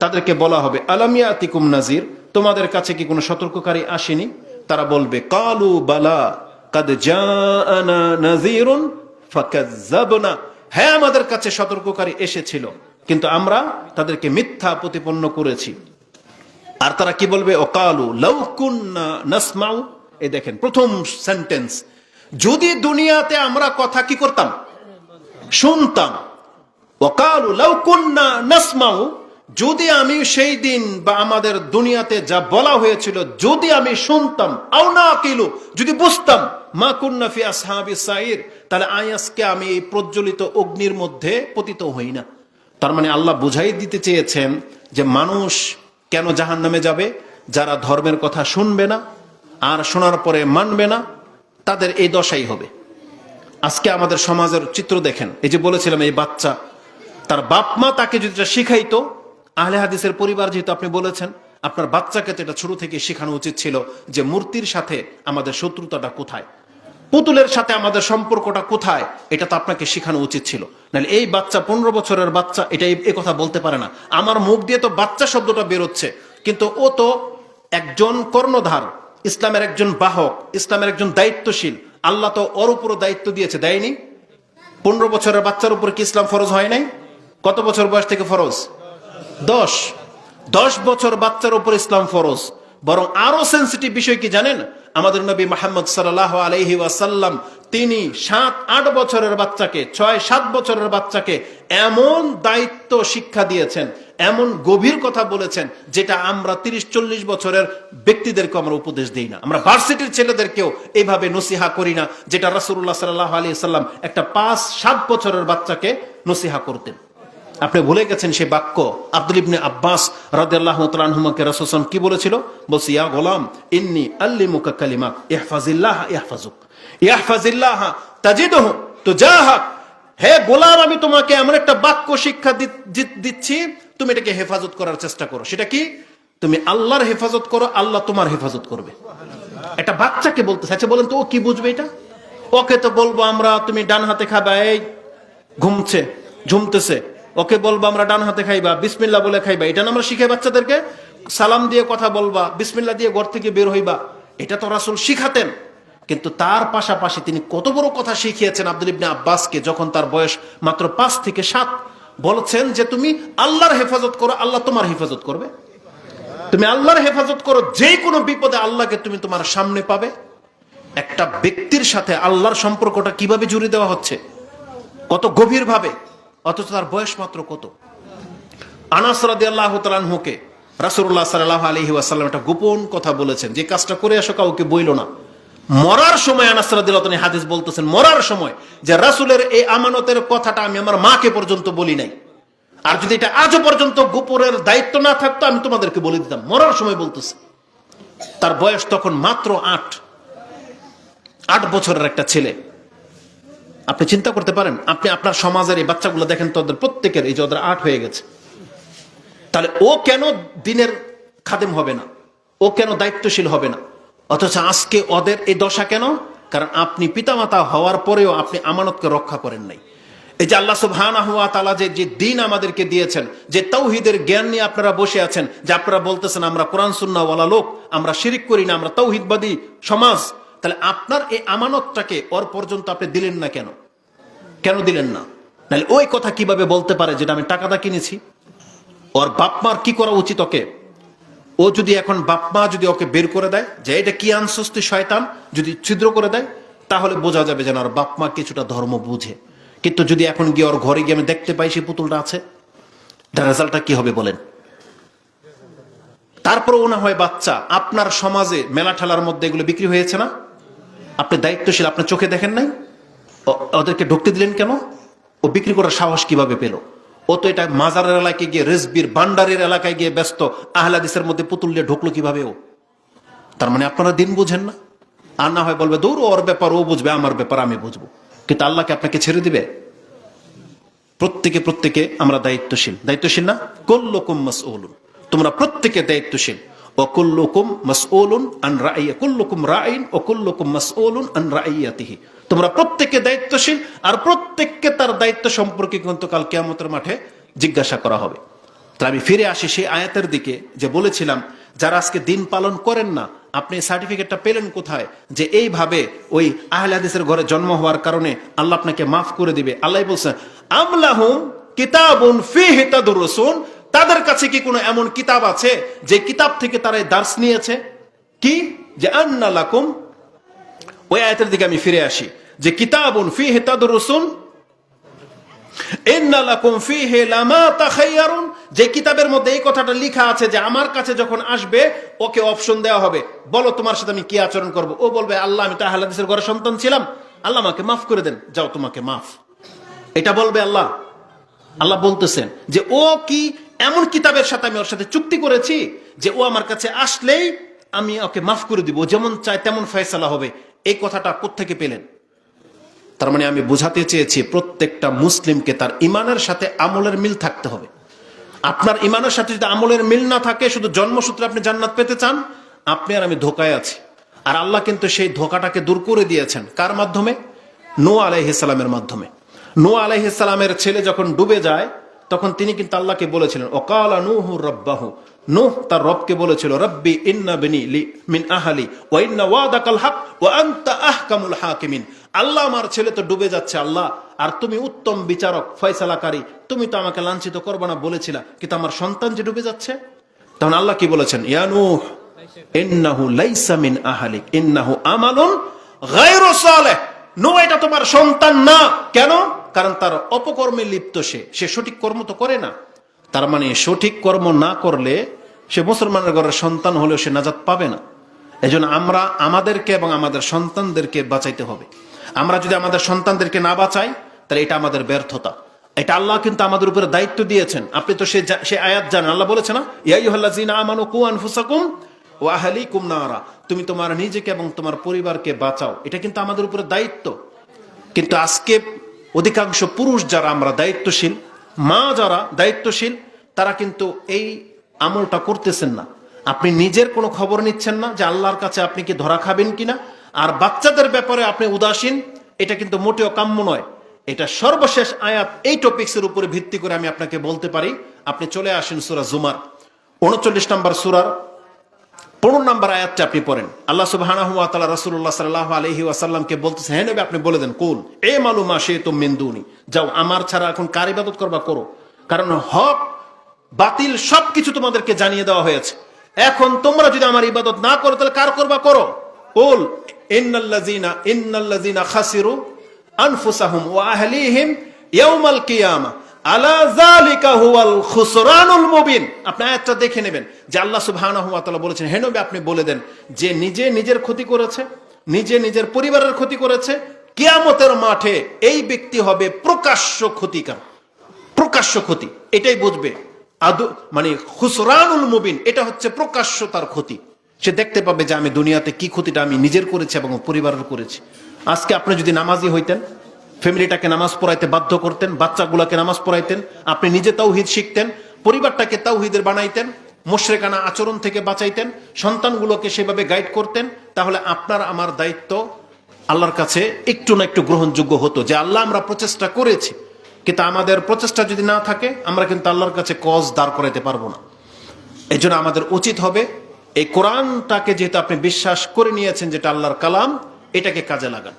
তাদেরকে বলা হবে আলাম ইয়াতিকুম নাজির, তোমাদের কাছে কি কোনো সতর্ককারী আসেনি? তারা বলবে কালু বালা কাদ জাআনা নাযীরুন ফাকাযযাবনা, হ্যাঁ আমাদের কাছে সতর্ককারী এসেছিল কিন্তু আমরা তাদেরকে মিথ্যা প্রতিপন্ন করেছি। আর তারা কি বলবে ওয়াকালু লাউ কুন্না নাসমাউ, এই দেখেন প্রথম সেন্টেন্স, যদি দুনিয়াতে আমরা কথা কি করতাম, শুনতাম। ওয়াকালু লাউ কুন্না নাসমাউ, যদি আমি সেই দিন বা আমাদের দুনিয়াতে যা বলা হয়েছিল যদি আমি শুনতাম, আও নাকিলু, যদি বুঝতাম, মা কুন্না ফি আসহাবিস সাইর, তাহলে আজকে আমি এই প্রজ্বলিত অগ্নির মধ্যে পতিত হই না। তার মানে আল্লাহ বুঝাই দিতে চেয়েছেন যে মানুষ কেন জাহান্নামে যাবে, যারা ধর্মের কথা শুনবে না আর শোনার পরে মানবে না, তাদের এই দশাই হবে। আজকে আমাদের সমাজের চিত্র দেখেন, এই যে বলেছিলাম এই বাচ্চা, তার বাপ মা তাকে যদি শিখাইতো, আহলে হাদিসের পরিবার যেহেতু আপনি বলেছেন, আপনার বাচ্চাকে তো এটা ছোট থেকে শেখানো উচিত ছিল যে মূর্তির সাথে আমাদের শত্রুতাটা কোথায়, পুতুলের সাথে আমাদের সম্পর্কটা কোথায়, এটা তো আপনাকে শেখানো উচিত ছিল। নাহলে এই বাচ্চা 15 বছরের বাচ্চা এটা এই কথা বলতে পারে না। আমার মুখ দিয়ে তো বাচ্চা শব্দটা বেরোচ্ছে, কিন্তু ও তো একজন কর্ণধার, ইসলামের একজন বাহক, ইসলামের একজন দায়িত্বশীল। আল্লাহ তো ওর উপরও দায়িত্ব দিয়েছে, দেয়নি? 15 বছরের বাচ্চার উপর কি ইসলাম ফরজ হয় নাই? কত বছর বয়স থেকে ফরজ? 10 বছর বাচ্চার উপর ইসলাম ফরজ। বরং আরো সেন্সিটিভ বিষয় কি জানেন? আমাদের নবী মুহাম্মদ সাল্লাল্লাহু আলাইহি ওয়াসাল্লাম তিনি 7-8 বছরের বাচ্চাকে, 6-7 বছরের বাচ্চাকে এমন দায়িত্ব শিক্ষা দিয়েছেন, এমন গভীর কথা বলেছেন, যেটা আমরা 30-40 বছরের ব্যক্তিদেরকে আমরা উপদেশ দিই না। আমরা ভার্সিটির ছেলেদেরকেও এইভাবে নসিহা করি না, যেটা রাসূলুল্লাহ সাল্লাল্লাহু আলাইহি ওয়াসাল্লাম একটা 5-7 বছরের বাচ্চাকে নসিহা করতেন। আপনি ভুলে গেছেন সেই বাক্য। আব্দুল ইবনে আব্বাস রাদিয়াল্লাহু তাআলা আনহুমাকে রাসূল সাল্লাল্লাহু আলাইহি ওয়াসাল্লাম কি বলেছিল? বলছি ইয়া গোলাম ইন্নী আল্লিমুকা কালিমাত ইহফাজিল্লাহ ইয়াহফাজুক ইহফাজিল্লাহ তাজিদহু তুজাহাক, হে গোলাম আমি তোমাকে এমন একটা বাক্য শিক্ষা দিচ্ছি, তুমি এটাকে হেফাজত করার চেষ্টা করো। সেটা কি? তুমি আল্লাহর হেফাজত করো, আল্লাহ তোমার হেফাজত করবে। একটা বাচ্চাকে বলতেছে। আচ্ছা বলেন তো ও কি বুঝবে এটা? ওকে তো বলবো আমরা তুমি ডান হাতে খাবা, এই ঝুমতেছে, ওকে বলবো আমরা ডান হাতে খাইবা, বিসমিল্লাহ বলে খাইবা। এটা না আমরা শিখাই বাচ্চাদেরকে? সালাম দিয়ে কথা বলবা, বিসমিল্লাহ দিয়ে ঘর থেকে বের হইবা, এটা তো রাসূল শিখাতেন। কিন্তু তার পাশাপাশি তিনি কত বড় কথা শিখিয়েছেন আব্দুল ইবনে আব্বাসকে, যখন তার বয়স মাত্র 5 থেকে 7, বলছেন যে তুমি আল্লাহর হেফাজত করো, আল্লাহ তোমার হেফাজত করবে। তুমি আল্লাহর হেফাজত করো, যে কোনো বিপদে আল্লাহকে তুমি তোমার সামনে পাবে। একটা ব্যক্তির সাথে আল্লাহর সম্পর্কটা কিভাবে জুড়ে দেওয়া হচ্ছে, কত গভীর ভাবে, অথচ তার বয়স মাত্র কত। আনাস রাদিয়াল্লাহু তাআলা আনহুকে রাসূলুল্লাহ সাল্লাল্লাহু আলাইহি ওয়াসাল্লাম একটা গোপন কথা বলেছেন, যে কাজটা করে আসো কাউকে বইলো না। মরার সময় আনাস রাদিয়াল্লাহু তাআলা হাদিস বলতেছেন, মরার সময় যে রাসূলের এই আমানতের কথাটা আমি আমার মাকে পর্যন্ত বলি নাই, আর যদি এটা আজও পর্যন্ত গোপনের দায়িত্ব না থাকতো আমি তোমাদেরকে বলে দিতাম। মরার সময় বলতেছে। তার বয়স তখন মাত্র 8 বছরের একটা ছেলে। আপনি চিন্তা করতে পারেন, আপনি আপনার সমাজের এই বাচ্চাগুলো দেখেন তো, ওদের প্রত্যেকের এই যে ওদের 8 হয়ে গেছে। তাহলে ও কেন দিনের খাদেম হবে না? ও কেন দায়িত্বশীল হবে না? অথচ আজকে ওদের এই দশা কেন? কারণ আপনি পিতামাতা হওয়ার পরেও আপনি আমানতকে রক্ষা করেন নাই। এই যে আল্লাহ সুবহানাহু ওয়া তাআলা যে দিন আমাদেরকে দিয়েছেন, যে তাওহীদের জ্ঞান নিয়ে আপনারা বসে আছেন, যে আপনারা বলতেছেন আমরা কোরআন সুন্নাহ ওয়ালা লোক, আমরা শিরিক করি না, আমরা তাওহীদবাদী সমাজ, তাহলে আপনার এই আমানতটাকে ওর পর্যন্ত আপনি দিলেন না কেন? কেন দিলেন না? নাহলে ওই কথা কিভাবে বলতে পারে যেটা আমি টাকাটা কিনেছি? ওর বাপ মার কি করা উচিত ওকে? ও যদি এখন বাপ মা যদি ওকে বের করে দেয় যে এটা কি আনছস তুই শয়তান, যদি ছিদ্র করে দেয়, তাহলে বোঝা যাবে যেন ওর বাপ মা কিছুটা ধর্ম বুঝে। কিন্তু যদি এখন গিয়ে ওর ঘরে গিয়ে আমি দেখতে পাই সেই পুতুলটা আছে, তার রেজাল্টটা কি হবে বলেন? তারপর ও না হয় বাচ্চা, আপনার সমাজে মেলা ঠেলার মধ্যে এগুলো বিক্রি হয়েছে না? আপনি দায়িত্বশীল, আপনার চোখে দেখেন নাই? ওদেরকে ঢুকতে দিলেন কেন? ও বিক্রি করার সাহস কিভাবে পেল? ও তো এটা মাজারের এলাকায় গিয়ে, রেজবির ভান্ডারের এলাকায় গিয়ে ব্যস্ত, আহলে হাদিসের মধ্যে পুতুল নিয়ে ঢুকলো কিভাবে ও? তার মানে আপনারা দিন বুঝেন না। আর না হয় বলবে দূর ওর ব্যাপার ও বুঝবে, আমার ব্যাপার আমি বুঝবো। কিন্তু আল্লাহকে আপনাকে ছেড়ে দিবে? প্রত্যেকে আমরা দায়িত্বশীল না? কুল্লুকুম মাসউলুন, তোমরা প্রত্যেকে দায়িত্বশীল। ওয়া কুল্লুকুম মাসউলুন আন রাইয়া, কুল্লুকুম রাইন ওয়া কুল্লুকুম মাসউলুন আন রাইয়াতিহি, তোমরা প্রত্যেকে দায়িত্বশীল, আর প্রত্যেককে তার দায়িত্ব সম্পর্কে কিন্তু কাল কিয়ামতের মাঠে জিজ্ঞাসা করা হবে। তো আমি ফিরে আসি সেই আয়াতের দিকে, যে বলেছিলাম যারা আজকে দিন পালন করেন না, আপনি সার্টিফিকেটটা পেলেন কোথায় যে এইভাবে ওই আহলে হাদিসের ঘরে জন্ম হওয়ার কারণে আল্লাহ আপনাকে মাফ করে দিবে? আল্লাহ বলছেন আমলাহুম কিতাবুন ফীহি তাদরুসুন, তাদের কাছে কি কোনো এমন কিতাব আছে যে কিতাব থেকে তারা দার্স নিয়েছে? কি যে আন্না লাকুম, ওই আয়াতের দিকে আমি ফিরে আসি, যে কিতাবুন ফীহি তাদরুসুন ইন্না লাকুম ফীহি লামা তাখায়্যারুন, যে কিতাবের মধ্যে এই কথাটা লেখা আছে যে আমার কাছে যখন আসবে ওকে অপশন দেওয়া হবে, বলো তোমার সাথে আমি কি আচরণ করব। ও বলবে আল্লাহ আমি তো আহলে হাদিসের ঘরের সন্তান ছিলাম, আল্লাহ আমাকে মাফ করে দেন, যাও তোমাকে মাফ। এটা বলবে আল্লাহ। আল্লাহ বলতেছেন যে ও কি এমন কিতাবের সাথে আমি ওর সাথে চুক্তি করেছি যে ও আমার কাছে আসলেই আমি ওকে মাফ করে দিব, যেমন চায় তেমন ফয়সালা হবে। এই কথাটা কোত্থেকে পেলেন? তার মানে আমি বোঝাতে চেয়েছি প্রত্যেকটা মুসলিমকে তার ইমানের সাথে আমলের মিল থাকতে হবে। আপনার ইমানের সাথে যদি আমলের মিল না থাকে, শুধু জন্মসূত্রে আপনি জান্নাত পেতে চান, আপনি আর আমি ধোকায় আছি। আর আল্লাহ কিন্তু সেই ধোকাটাকে দূর করে দিয়েছেন কার মাধ্যমে? নূহ আলাইহিস সালামের মাধ্যমে। নূহ আলাইহিস সালামের ছেলে যখন ডুবে যায় তখন তিনি কিন্তু আল্লাহকে বলেছিলেন ওয়াকালা নূহু রাব্বাহু, নূহ তার রবকে বলেছিল রব্বি ইন্না বনি লি মিন আহলি ওয়া ইন্না ওয়াদাকাল হক ওয়া আনতা আহকামুল হাকিমিন। আল্লাহ আমার ছেলে তো ডুবে যাচ্ছে আল্লাহ, আর তুমি উত্তম বিচারক ফয়সালাকারী, তুমি তো আমাকে লাঞ্ছিত করবে না বলেছিলা, কিন্তু আমার সন্তান যে ডুবে যাচ্ছে। তখন আল্লাহ কি বলেছেন? ইয়া নূহ ইন্নাহু লাইসা মিন আহলিক ইন্নাহু আমালুন গায়রু সালেহ। নূহ এটা তোমার সন্তান না। কেন? কারণ তার অপকর্মে লিপ্ত, সে সঠিক কর্ম তো করে না। তার মানে সঠিক কর্ম না করলে সে মুসলমানের ঘরের সন্তান হলেও সে নাজাত পাবে না। এজন্য আমরা আমাদেরকে এবং আমাদের সন্তানদেরকে বাঁচাইতে হবে। আমরা যদি আমাদের সন্তানদেরকে না বাঁচাই তাহলে এটা আমাদের ব্যর্থতা। এটা আল্লাহ কিন্তু আমাদের উপরে দায়িত্ব দিয়েছেন। আপনি তো সে আয়াত জানেন, আল্লাহ বলেছে না ইয়া আইয়ুহাল্লাযীনা আমানু কু আনফুসাকুম ওয়া আহলিকুম নারা, তুমি তোমার নিজেকে এবং তোমার পরিবারকে বাঁচাও। এটা কিন্তু আমাদের উপরে দায়িত্ব। কিন্তু আজকে অধিকাংশ পুরুষ যারা আমরা দায়িত্বশীল, মা যারা দায়িত্বশীল, তারা কিন্তু এই আমলটা করতেছেন না। আপনি নিজের কোনো খবর নিচ্ছেন না যে আল্লাহর কাছে আপনি কি ধরা খাবেন কিনা, আর বাচ্চাদের ব্যাপারে আপনি উদাসীন। এটা কিন্তু মোটেও কাম্য নয়। এটা সর্বশেষ আয়াত, এই টপিকসের উপরে ভিত্তি করে আমি আপনাকে বলতে পারি, আপনি চলে আসেন সূরা জুমার 39 নম্বর সূরার 15 নম্বর আয়াতটা আপনি পড়েন। আল্লাহ সুবহানাহু ওয়া তাআলা রাসূলুল্লাহ সাল্লাল্লাহু আলাইহি ওয়াসাল্লামকে বলতেছেন, হে নবী আপনি বলে দেন কুল এ মালুমা শিতুম মিন দুনি, যাও আমার ছাড়া এখন কার ইবাদত করবা করো, কারণ হক বাতিল সবকিছু তোমাদেরকে জানিয়ে দেওয়া হয়েছে। এখন তোমরা যদি আমার ইবাদত না করো তাহলে কার করবা করো। কুল ইন্নাল্লাযীনা খাসিরু আনফুসাহুম ওয়া আহলিহিম ইয়াওমাল কিয়ামা আলা যালিকা হুয়াল খুসরানুল মুবিন। আপনি আয়াতটা দেখে নেবেন যে আল্লাহ সুবহানাহু ওয়া তাআলা বলেছেন, হে নবী আপনি বলে দেন যে নিজে নিজের ক্ষতি করেছে, নিজে নিজের পরিবারের ক্ষতি করেছে, কিয়ামতের মাঠে এই ব্যক্তি হবে প্রকাশ্য ক্ষতিকার, প্রকাশ্য ক্ষতি। এটাই বুঝবে মানে খুসরানুল মুবিন, এটা হচ্ছে প্রকাশ্য তার ক্ষতি। সে দেখতে পাবে যে আমি দুনিয়াতে কি ক্ষতিটা আমি নিজের করেছি এবং পরিবারের করেছি। আজকে আপনি যদি নামাজি হইতেন, ফ্যামিলিটাকে নামাজ পড়াইতে বাধ্য করতেন, বাচ্চাগুলোকে নামাজ পড়াইতেন, আপনি নিজে তাওহীদ শিখতেন, পরিবারটাকে তাওহীদের বানাইতেন, মুশরিকানা আচরণ থেকে বাঁচাইতেন, সন্তানগুলোকে সেভাবে গাইড করতেন, তাহলে আপনার আমার দায়িত্ব আল্লাহর কাছে একটু না একটু গ্রহণযোগ্য হতো যে আল্লাহ আমরা প্রচেষ্টা করেছি। কিন্তু আমাদের প্রচেষ্টা যদি না থাকে আমরা কিন্তু আল্লাহর কাছে কজ দাঁড় করাইতে পারবো না। এই জন্য আমাদের উচিত হবে এই কোরআনটাকে যেহেতু আপনি বিশ্বাস করে নিয়েছেন যেটা আল্লাহর কালাম, এটাকে কাজে লাগান।